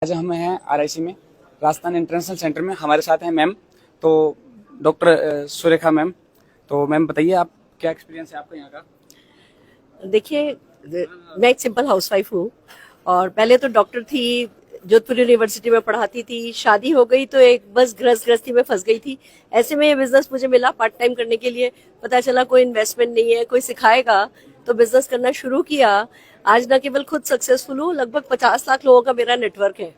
आज हम हैं आरआईसी में, राजस्थान इंटरनेशनल सेंटर में। हमारे साथ हैं मैम, तो डॉक्टर सुरेखा मैम। तो मैम बताइए, आप क्या एक्सपीरियंस है आपका यहाँ का? देखिए, मैं एक सिंपल हाउसवाइफ हूँ और पहले तो डॉक्टर थी, जोधपुर यूनिवर्सिटी में पढ़ाती थी। शादी हो गई तो एक बस गृहस्थी में फंस गई थी। ऐसे में ये बिजनेस मुझे मिला पार्ट टाइम करने के लिए। पता चला कोई इन्वेस्टमेंट नहीं है, कोई सिखाएगा, तो बिजनेस करना शुरू किया। आज न केवल खुद सक्सेसफुल हूँ, लगभग 50 लाख लोगों का मेरा नेटवर्क है।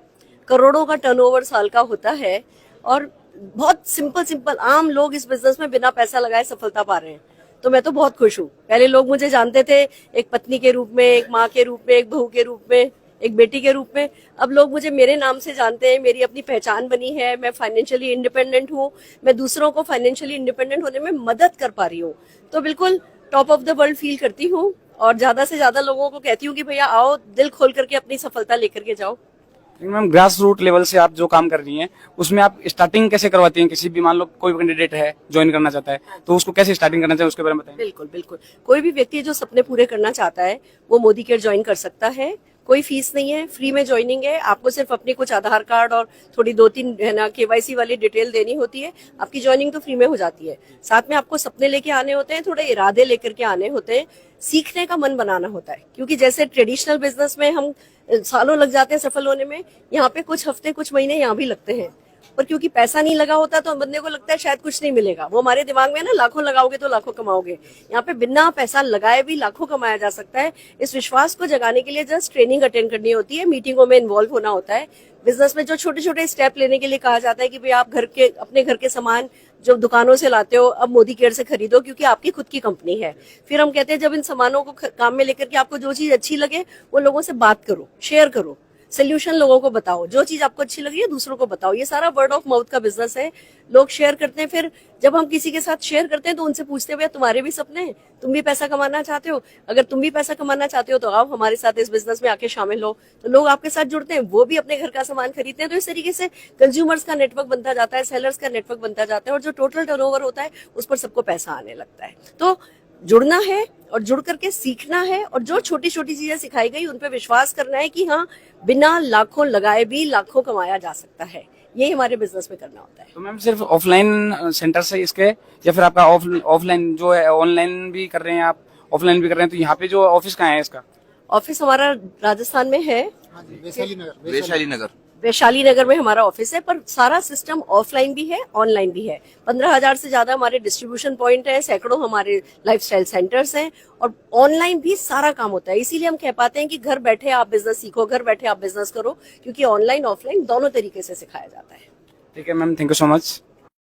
करोड़ों का टर्नओवर साल का होता है और बहुत सिंपल सिंपल आम लोग इस बिजनेस में बिना पैसा लगाए सफलता पा रहे हैं। तो मैं तो बहुत खुश हूँ। पहले लोग मुझे जानते थे एक पत्नी के रूप में, एक माँ के रूप में, एक बहू के रूप में, एक बेटी के रूप में। अब लोग मुझे मेरे नाम से जानते हैं, मेरी अपनी पहचान बनी है। मैं फाइनेंशियली इंडिपेंडेंट हूँ, मैं दूसरों को फाइनेंशियली इंडिपेंडेंट होने में मदद कर पा रही हूँ। तो बिल्कुल top of the world feel करती हूँ और ज्यादा से ज्यादा लोगों को कहती हूँ कि भैया आओ, दिल खोल करके अपनी सफलता लेकर के जाओ। लेकिन मैम, ग्रास रूट लेवल से आप जो काम कर रही हैं, उसमें आप स्टार्टिंग कैसे करवाती हैं? किसी भी, मान लो कोई कैंडिडेट है, ज्वाइन करना चाहता है, तो उसको कैसे स्टार्टिंग करना चाहिए, उसके बारे में बताएं। बिल्कुल बिल्कुल, कोई भी व्यक्ति जो सपने पूरे करना चाहता है वो मोदी केयर ज्वाइन कर सकता है। कोई फीस नहीं है, फ्री में ज्वाइनिंग है। आपको सिर्फ अपनी कुछ आधार कार्ड और थोड़ी 2-3 है ना केवाईसी वाली डिटेल देनी होती है। आपकी ज्वाइनिंग तो फ्री में हो जाती है। साथ में आपको सपने लेके आने होते हैं, थोड़े इरादे लेकर के आने होते हैं, सीखने का मन बनाना होता है। क्योंकि जैसे ट्रेडिशनल बिजनेस में हम सालों लग जाते हैं सफल होने में, यहाँ पे कुछ हफ्ते कुछ महीने यहाँ भी लगते हैं। पर क्योंकि पैसा नहीं लगा होता तो बंदे को लगता है शायद कुछ नहीं मिलेगा। वो हमारे दिमाग में ना, लाखों लगाओगे तो लाखों कमाओगे। यहाँ पे बिना पैसा लगाए भी लाखों कमाया जा सकता है। इस विश्वास को जगाने के लिए जस्ट ट्रेनिंग अटेंड करनी होती है, मीटिंगों में इन्वॉल्व होना होता है। बिजनेस में जो छोटे छोटे स्टेप लेने के लिए कहा जाता है कि भाई आप अपने घर के सामान जो दुकानों से लाते हो, अब मोदी केयर से खरीदो क्योंकि आपकी खुद की कंपनी है। फिर हम कहते हैं जब इन सामानों को काम में लेकर के आपको जो चीज अच्छी लगे वो लोगों से बात करो, शेयर करो, सोल्यूशन लोगों को बताओ। जो चीज आपको अच्छी लगी है दूसरों को बताओ। ये सारा वर्ड ऑफ माउथ का बिजनेस है। लोग शेयर करते हैं, फिर जब हम किसी के साथ शेयर करते हैं तो उनसे पूछते हैं भैया तुम्हारे भी सपने हैं, तुम भी पैसा कमाना चाहते हो? अगर तुम भी पैसा कमाना चाहते हो तो आओ हमारे साथ इस बिजनेस में आके शामिल हो। तो लोग आपके साथ जुड़ते हैं, वो भी अपने घर का सामान खरीदते हैं। तो इस तरीके से कंज्यूमर्स का नेटवर्क बनता जाता है, सेलर्स का नेटवर्क बनता जाता है और जो टोटल टर्नओवर होता है उस पर सबको पैसा आने लगता है। तो जुड़ना है और जुड़ करके सीखना है और जो छोटी छोटी चीजें सिखाई गई उन पे विश्वास करना है कि हाँ, बिना लाखों लगाए भी लाखों कमाया जा सकता है। ये हमारे बिजनेस में करना होता है। तो मैम, सिर्फ ऑफलाइन सेंटर से इसके, या फिर आपका ऑफलाइन जो है, ऑनलाइन भी कर रहे हैं आप, ऑफलाइन भी कर रहे हैं, तो यहाँ पे जो ऑफिस कहाँ है इसका? ऑफिस हमारा राजस्थान में है। हाँ जी, वैशाली नगर। वैशाली नगर में हमारा ऑफिस है, पर सारा सिस्टम ऑफलाइन भी है, ऑनलाइन भी है। 15,000 से ज्यादा हमारे डिस्ट्रीब्यूशन पॉइंट है, सैकड़ों हमारे लाइफस्टाइल सेंटर्स हैं और ऑनलाइन भी सारा काम होता है। इसीलिए हम कह पाते हैं कि घर बैठे आप बिजनेस सीखो, घर बैठे आप बिजनेस करो, क्योंकि ऑनलाइन ऑफलाइन दोनों तरीके से सिखाया जाता है। ठीक है ma'am, thank you so much.